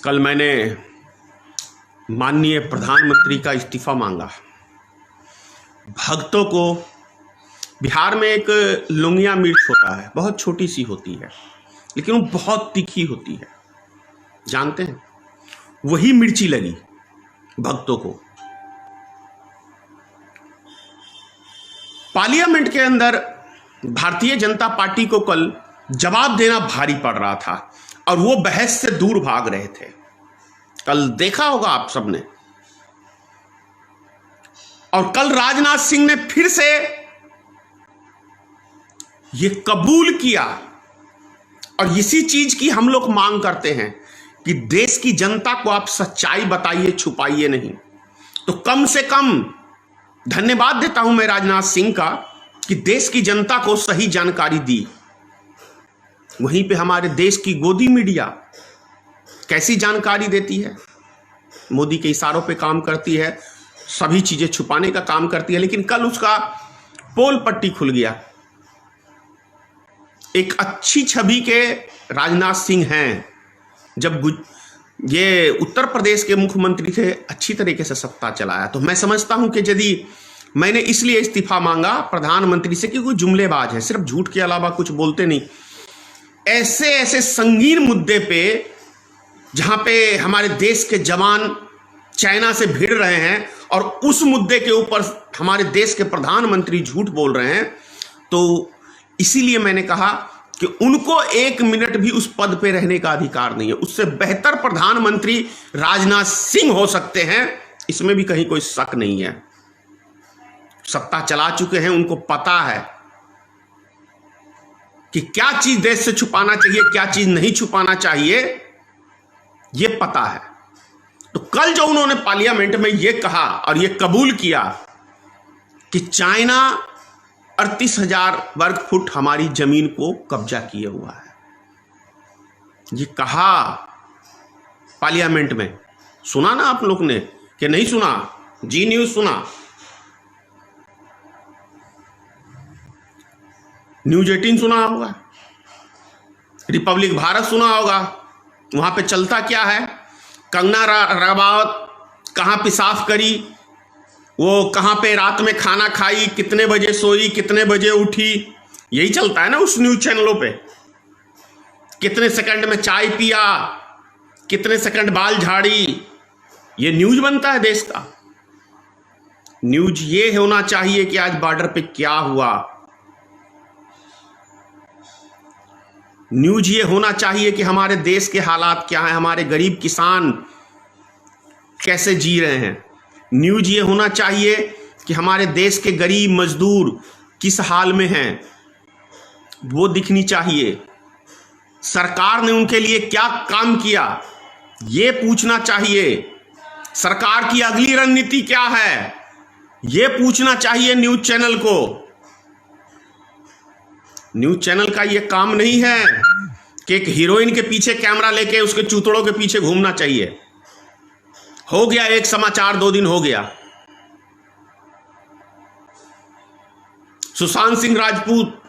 कल मैंने माननीय प्रधानमंत्री का इस्तीफा मांगा। भक्तों को बिहार में एक लुंगिया मिर्च होता है, बहुत छोटी सी होती है लेकिन वो बहुत तीखी होती है, जानते हैं? वही मिर्ची लगी भक्तों को। पार्लियामेंट के अंदर भारतीय जनता पार्टी को कल जवाब देना भारी पड़ रहा था और वो बहस से दूर भाग रहे थे। कल देखा होगा आप सबने। और कल राजनाथ सिंह ने फिर से ये कबूल किया और इसी चीज की हम लोग मांग करते हैं कि देश की जनता को आप सच्चाई बताइए, छुपाइए नहीं। तो कम से कम धन्यवाद देता हूं मैं राजनाथ सिंह का कि देश की जनता को सही जानकारी दी। वहीं पे हमारे देश की गोदी मीडिया कैसी जानकारी देती है, मोदी के इशारों पे काम करती है, सभी चीजें छुपाने का काम करती है। लेकिन कल उसका पोल पट्टी खुल गया। एक अच्छी छवि के राजनाथ सिंह हैं। जब ये उत्तर प्रदेश के मुख्यमंत्री थे, अच्छी तरीके से सत्ता चलाया। तो मैं समझता हूं कि यदि मैंने इसलिए इस्तीफा मांगा प्रधानमंत्री से कि कोई जुमलेबाज है, सिर्फ झूठ के अलावा कुछ बोलते नहीं। ऐसे ऐसे संगीन मुद्दे पे जहां पे हमारे देश के जवान चाइना से भिड़ रहे हैं और उस मुद्दे के ऊपर हमारे देश के प्रधानमंत्री झूठ बोल रहे हैं, तो इसीलिए मैंने कहा कि उनको एक मिनट भी उस पद पे रहने का अधिकार नहीं है। उससे बेहतर प्रधानमंत्री राजनाथ सिंह हो सकते हैं, इसमें भी कहीं कोई शक नहीं है। सत्ता चला चुके हैं, उनको पता है कि क्या चीज देश से छुपाना चाहिए, क्या चीज नहीं छुपाना चाहिए, यह पता है। तो कल जो उन्होंने पार्लियामेंट में यह कहा और यह कबूल किया कि चाइना 38,000 वर्ग फुट हमारी जमीन को कब्जा किए हुआ है, ये कहा पार्लियामेंट में। सुना ना आप लोग ने कि नहीं सुना? जी न्यूज सुना, न्यूज 18 सुना होगा, रिपब्लिक भारत सुना होगा। वहां पे चलता क्या है? कंगना रनावत कहां पेशाब करी, वो कहां पे रात में खाना खाई, कितने बजे सोई, कितने बजे उठी, यही चलता है ना उस न्यूज चैनलों पे। कितने सेकंड में चाय पिया, कितने सेकंड बाल झाड़ी, ये न्यूज बनता है देश का। न्यूज ये होना चाहिए कि आज बॉर्डर पे क्या हुआ। न्यूज ये होना चाहिए कि हमारे देश के हालात क्या हैं, हमारे गरीब किसान कैसे जी रहे हैं। न्यूज ये होना चाहिए कि हमारे देश के गरीब मजदूर किस हाल में हैं, वो दिखनी चाहिए। सरकार ने उनके लिए क्या काम किया, ये पूछना चाहिए। सरकार की अगली रणनीति क्या है, ये पूछना चाहिए न्यूज चैनल को। न्यूज चैनल का ये काम नहीं है कि एक हीरोइन के पीछे कैमरा लेके उसके चूतड़ों के पीछे घूमना चाहिए। हो गया एक समाचार, 2 दिन हो गया। सुशांत सिंह राजपूत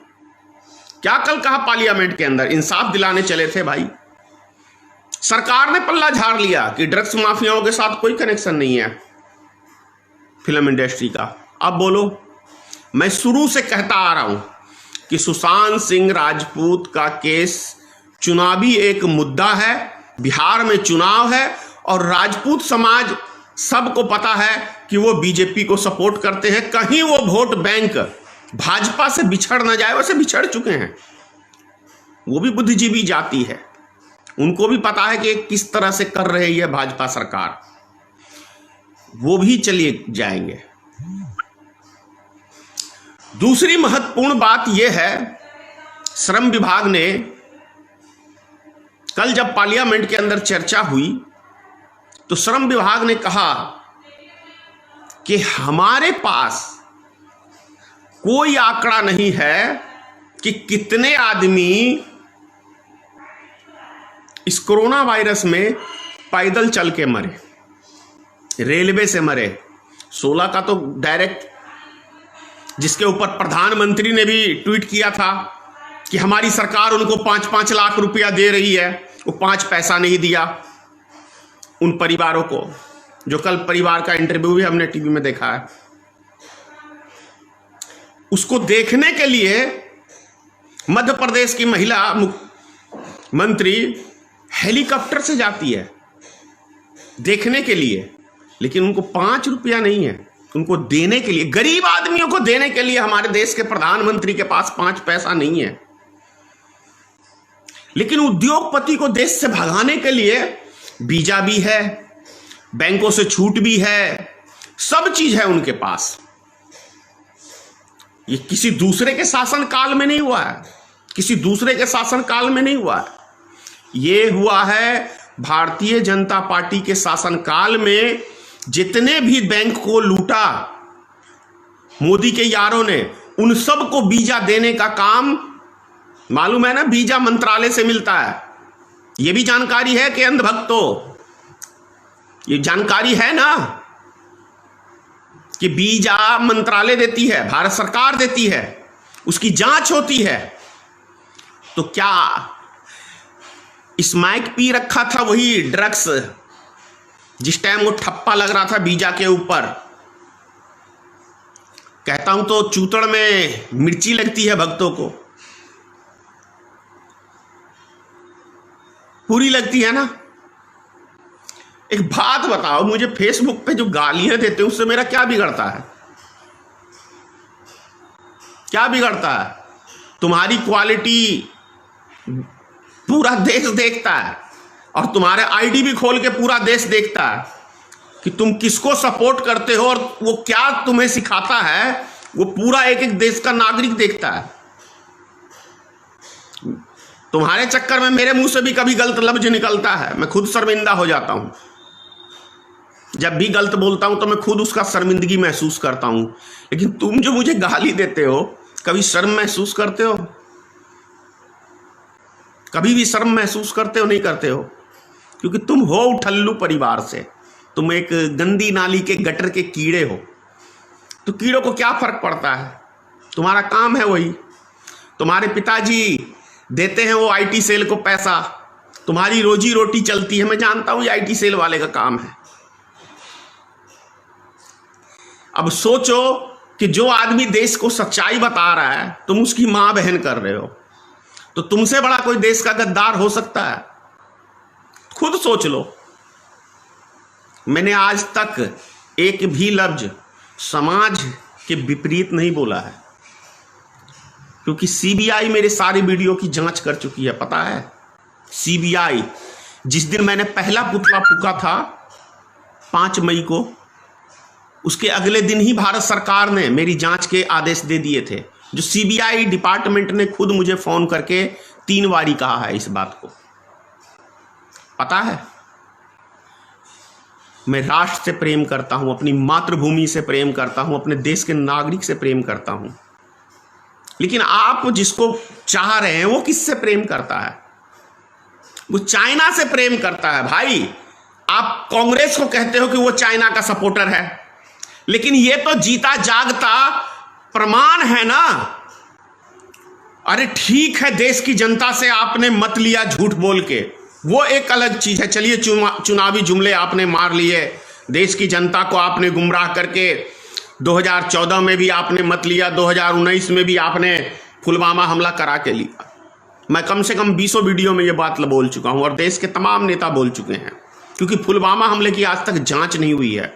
क्या कल कहा पार्लियामेंट के अंदर? इंसाफ दिलाने चले थे भाई। सरकार ने पल्ला झाड़ लिया कि ड्रग्स माफियाओं के साथ कोई कनेक्शन नहीं है फिल्म इंडस्ट्री का। अब बोलो, मैं शुरू से कहता आ रहा हूं कि सुशांत सिंह राजपूत का केस चुनावी एक मुद्दा है। बिहार में चुनाव है और राजपूत समाज सबको पता है कि वो बीजेपी को सपोर्ट करते हैं। कहीं वो वोट बैंक भाजपा से बिछड़ ना जाए, वैसे बिछड़ चुके हैं। वो भी बुद्धिजीवी जाति है, उनको भी पता है कि किस तरह से कर रही है भाजपा सरकार, वो भी चले जाएंगे। दूसरी महत्वपूर्ण बात यह है, श्रम विभाग ने कल जब पार्लियामेंट के अंदर चर्चा हुई तो श्रम विभाग ने कहा कि हमारे पास कोई आंकड़ा नहीं है कि कितने आदमी इस कोरोना वायरस में पैदल चल के मरे, रेलवे से मरे। 16 का तो डायरेक्ट, जिसके ऊपर प्रधानमंत्री ने भी ट्वीट किया था कि हमारी सरकार उनको 5-5 लाख रुपया दे रही है, वो 5 पैसा नहीं दिया। उन परिवारों को, जो कल परिवार का इंटरव्यू भी हमने टीवी में देखा है, उसको देखने के लिए मध्य प्रदेश की महिला मंत्री हेलीकॉप्टर से जाती है देखने के लिए, लेकिन उनको 5 रुपया नहीं है उनको देने के लिए, गरीब आदमियों को देने के लिए हमारे देश के प्रधानमंत्री के पास 5 पैसा नहीं है। लेकिन उद्योगपति को देश से भगाने के लिए वीजा भी है, बैंकों से छूट भी है, सब चीज है उनके पास। ये किसी दूसरे के शासन काल में नहीं हुआ है, किसी दूसरे के शासन काल में नहीं हुआ है, ये हुआ है भारतीय जनता पार्टी के शासन काल में। जितने भी बैंक को लूटा मोदी के यारों ने, उन सब को वीजा देने का काम, मालूम है ना, वीजा मंत्रालय से मिलता है। यह भी जानकारी है कि अंधभक्तों, ये जानकारी है ना कि वीजा मंत्रालय देती है, भारत सरकार देती है, उसकी जांच होती है। तो क्या स्मैक पी रखा था वही ड्रग्स जिस टाइम वो ठप्पा लग रहा था वीजा के ऊपर? कहता हूं तो चूतड़ में मिर्ची लगती है भक्तों को, पूरी लगती है ना। एक बात बताओ मुझे, फेसबुक पे जो गालियां देते हैं उससे मेरा क्या बिगड़ता है? क्या बिगड़ता है? तुम्हारी क्वालिटी पूरा देश देखता है, और तुम्हारे आईडी भी खोल के पूरा देश देखता है कि तुम किसको सपोर्ट करते हो और वो क्या तुम्हें सिखाता है, वो पूरा एक एक देश का नागरिक देखता है। तुम्हारे चक्कर में मेरे मुंह से भी कभी गलत लफ्ज निकलता है, मैं खुद शर्मिंदा हो जाता हूं। जब भी गलत बोलता हूं तो मैं खुद उसका शर्मिंदगी महसूस करता हूं। लेकिन तुम जो मुझे गाली देते हो, कभी शर्म महसूस करते हो? कभी भी शर्म महसूस करते हो? नहीं करते हो, क्योंकि तुम हो उठल्लू परिवार से, तुम एक गंदी नाली के गटर के कीड़े हो। तो कीड़ों को क्या फर्क पड़ता है? तुम्हारा काम है वही। तुम्हारे पिताजी देते हैं वो आईटी सेल को पैसा, तुम्हारी रोजी रोटी चलती है। मैं जानता हूं ये आईटी सेल वाले का काम है। अब सोचो कि जो आदमी देश को सच्चाई बता रहा है, तुम उसकी मां बहन कर रहे हो, तो तुमसे बड़ा कोई देश का गद्दार हो सकता है? खुद सोच लो। मैंने आज तक एक भी लफ्ज समाज के विपरीत नहीं बोला है, क्योंकि सीबीआई मेरे सारे वीडियो की जांच कर चुकी है। पता है, सीबीआई जिस दिन मैंने पहला पुतला फूंका था 5 मई को, उसके अगले दिन ही भारत सरकार ने मेरी जांच के आदेश दे दिए थे। जो सीबीआई डिपार्टमेंट ने खुद मुझे फोन करके 3 बारी कहा है इस बात को। पता है, मैं राष्ट्र से प्रेम करता हूं, अपनी मातृभूमि से प्रेम करता हूं, अपने देश के नागरिक से प्रेम करता हूं। लेकिन आप जिसको चाह रहे हैं वो किससे प्रेम करता है? वो चाइना से प्रेम करता है। भाई, आप कांग्रेस को कहते हो कि वो चाइना का सपोर्टर है, लेकिन ये तो जीता जागता प्रमाण है ना। अरे ठीक है, देश की जनता से आपने मत लिया झूठ बोल के, वो एक अलग चीज है। चलिए, चुनावी जुमले आपने मार लिए, देश की जनता को आपने गुमराह करके 2014 में भी आपने मत लिया, 2019 में भी आपने पुलवामा हमला करा के लिया। मैं कम से कम 20 वीडियो में ये बात बोल चुका हूं, और देश के तमाम नेता बोल चुके हैं, क्योंकि पुलवामा हमले की आज तक जांच नहीं हुई है।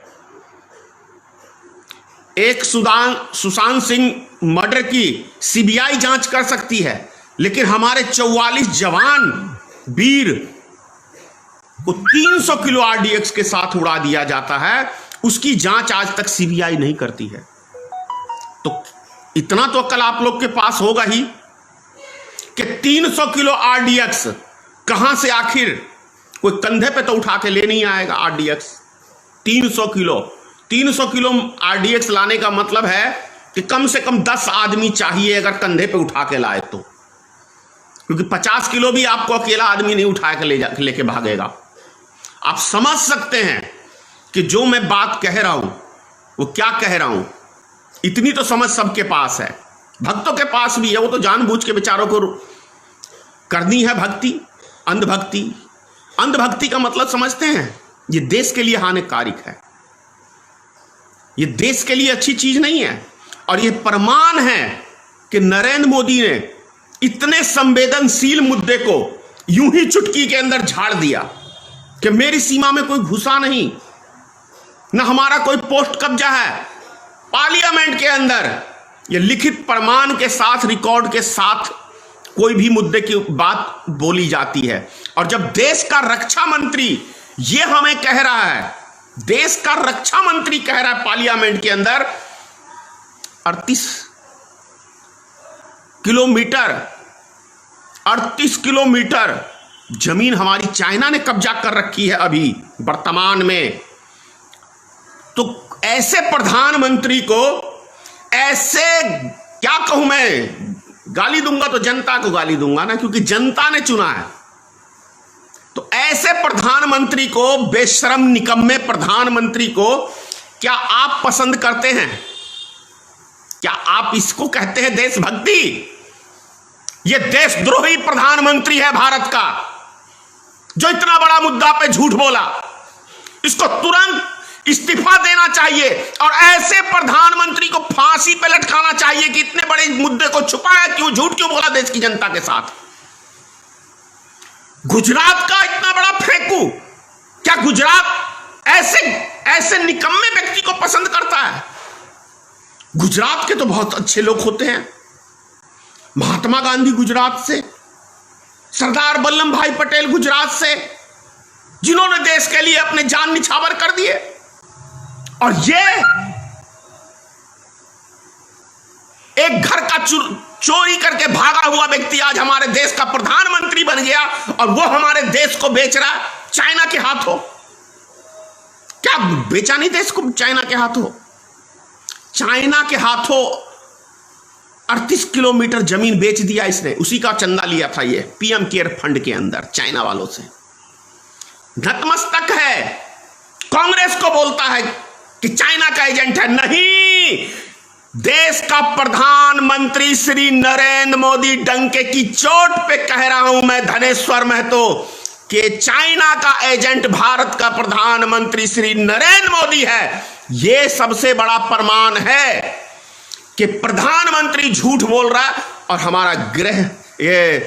एक सुशांत सिंह मर्डर की सीबीआई जांच कर सकती है, लेकिन हमारे 44 जवान वीर को 300 किलो आरडीएक्स के साथ उड़ा दिया जाता है, उसकी जांच आज तक सीबीआई नहीं करती है। तो इतना तो अक्ल आप लोग के पास होगा ही कि 300 किलो आरडीएक्स कहां से, आखिर कोई कंधे पे तो उठा के ले नहीं आएगा आरडीएक्स। 300 किलो आरडीएक्स लाने का मतलब है कि कम से कम 10 आदमी चाहिए अगर कंधे पे उठा के लाए तो, क्योंकि 50 किलो भी आपको अकेला आदमी नहीं उठा के लेके भागेगा। आप समझ सकते हैं कि जो मैं बात कह रहा हूं वो क्या कह रहा हूं। इतनी तो समझ सबके पास है, भक्तों के पास भी है। वो तो जानबूझ के बेचारों को करनी है भक्ति, अंधभक्ति। अंधभक्ति का मतलब समझते हैं? ये देश के लिए हानिकारक है, ये देश के लिए अच्छी चीज नहीं है। और ये प्रमाण है कि नरेंद्र मोदी ने इतने संवेदनशील मुद्दे को यूं ही चुटकी के अंदर झाड़ दिया कि मेरी सीमा में कोई घुसा नहीं, ना हमारा कोई पोस्ट कब्जा है। पार्लियामेंट के अंदर ये लिखित प्रमाण के साथ, रिकॉर्ड के साथ कोई भी मुद्दे की बात बोली जाती है। और जब देश का रक्षा मंत्री ये हमें कह रहा है, देश का रक्षा मंत्री कह रहा है पार्लियामेंट के अंदर 38 किलोमीटर जमीन हमारी चाइना ने कब्जा कर रखी है अभी वर्तमान में, तो ऐसे प्रधानमंत्री को, ऐसे क्या कहूं मैं, गाली दूंगा तो जनता को गाली दूंगा ना, क्योंकि जनता ने चुना है। तो ऐसे प्रधानमंत्री को, बेशरम निकम्मे प्रधानमंत्री को क्या आप पसंद करते हैं? क्या आप इसको कहते हैं देशभक्ति? यह देशद्रोही प्रधानमंत्री है भारत का, जो इतना बड़ा मुद्दा पे झूठ बोला। इसको तुरंत इस्तीफा देना चाहिए और ऐसे प्रधानमंत्री को फांसी पे लटकाना चाहिए कि इतने बड़े मुद्दे को छुपाया क्यों, झूठ क्यों बोला देश की जनता के साथ। गुजरात का इतना बड़ा फेंकू, क्या गुजरात ऐसे निकम्मे व्यक्ति को पसंद करता है? गुजरात के तो बहुत अच्छे लोग होते हैं। महात्मा गांधी गुजरात से, सरदार वल्लभ भाई पटेल गुजरात से, जिन्होंने देश के लिए अपने जान निछावर कर दिए। और ये एक घर का चोरी करके भागा हुआ व्यक्ति आज हमारे देश का प्रधानमंत्री बन गया और वो हमारे देश को बेच रहा है चाइना के हाथों। क्या बेचा नहीं देश को चाइना के हाथों? चाइना के हाथों 38 किलोमीटर जमीन बेच दिया इसने, उसी का चंदा लिया था ये पीएम केयर फंड के अंदर चाइना वालों से। नतमस्तक है, कांग्रेस को बोलता है कि चाइना का एजेंट है। नहीं, देश का प्रधानमंत्री श्री नरेंद्र मोदी डंके की चोट पे कह रहा हूं मैं, धनेश्वर महतो, कि चाइना का एजेंट भारत का प्रधानमंत्री श्री नरेंद्र मोदी है। यह सबसे बड़ा प्रमाण है कि प्रधानमंत्री झूठ बोल रहा है और हमारा ये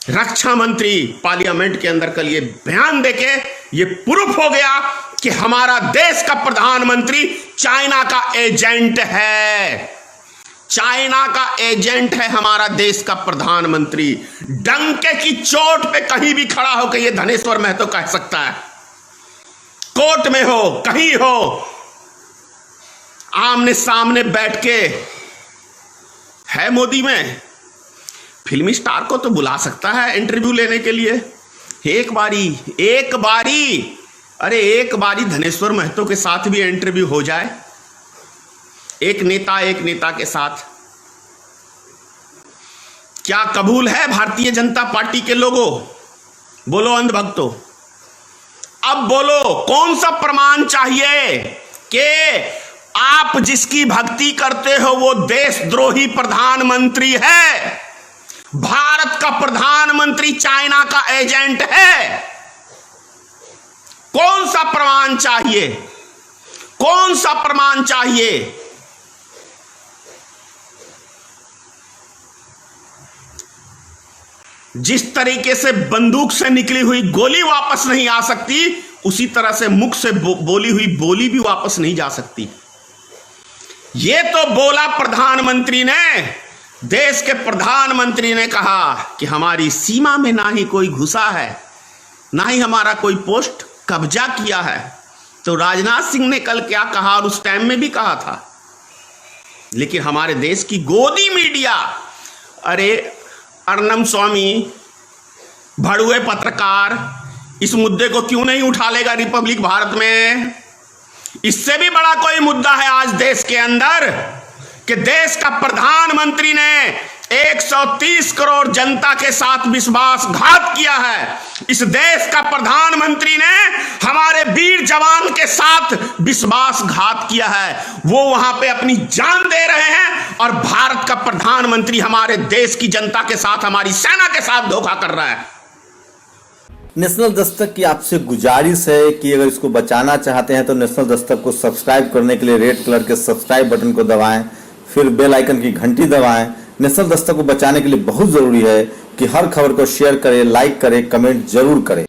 रक्षा मंत्री पार्लियामेंट के अंदर कल ये बयान देके ये प्रूफ हो गया कि हमारा देश का प्रधानमंत्री चाइना का एजेंट है। चाइना का एजेंट है हमारा देश का प्रधानमंत्री। डंके की चोट पे कहीं भी खड़ा होकर ये धनेश्वर महतो कह सकता है, कोर्ट में हो, कहीं हो, आमने सामने बैठ के है मोदी में। फिल्मी स्टार को तो बुला सकता है इंटरव्यू लेने के लिए, एक बारी अरे एक बारी धनेश्वर महतो के साथ भी इंटरव्यू हो जाए, एक नेता के साथ। क्या कबूल है भारतीय जनता पार्टी के लोगों? बोलो अंधभक्तों, अब बोलो कौन सा प्रमाण चाहिए कि आप जिसकी भक्ति करते हो वो देशद्रोही प्रधानमंत्री है, भारत का प्रधानमंत्री चाइना का एजेंट है? कौन सा प्रमाण चाहिए? कौन सा प्रमाण चाहिए? जिस तरीके से बंदूक से निकली हुई गोली वापस नहीं आ सकती, उसी तरह से मुख से बोली हुई बोली भी वापस नहीं जा सकती। ये तो बोला प्रधानमंत्री ने, देश के प्रधानमंत्री ने कहा कि हमारी सीमा में ना ही कोई घुसा है, ना ही हमारा कोई पोस्ट कब्जा किया है। तो राजनाथ सिंह ने कल क्या कहा और उस टाइम में भी कहा था, लेकिन हमारे देश की गोदी मीडिया, अरे अर्नब स्वामी, भड़ुए पत्रकार, इस मुद्दे को क्यों नहीं उठा लेगा रिपब्लिक भारत में? इससे भी बड़ा कोई मुद्दा है आज देश के अंदर कि देश का प्रधानमंत्री ने 130 करोड़ जनता के साथ विश्वासघात किया है। इस देश का प्रधानमंत्री ने हमारे वीर जवान के साथ विश्वासघात किया है। वो वहां पे अपनी जान दे रहे हैं और भारत का प्रधानमंत्री हमारे देश की जनता के साथ, हमारी सेना के साथ धोखा कर रहा है। नेशनल दस्तक की आपसे गुजारिश है कि अगर इसको बचाना चाहते हैं तो नेशनल दस्तक को सब्सक्राइब करने के लिए रेड कलर के सब्सक्राइब बटन को दबाएं, फिर बेल आइकन की घंटी दबाएं। नेशनल दस्तक को बचाने के लिए बहुत जरूरी है कि हर खबर को शेयर करें, लाइक करें, कमेंट जरूर करें।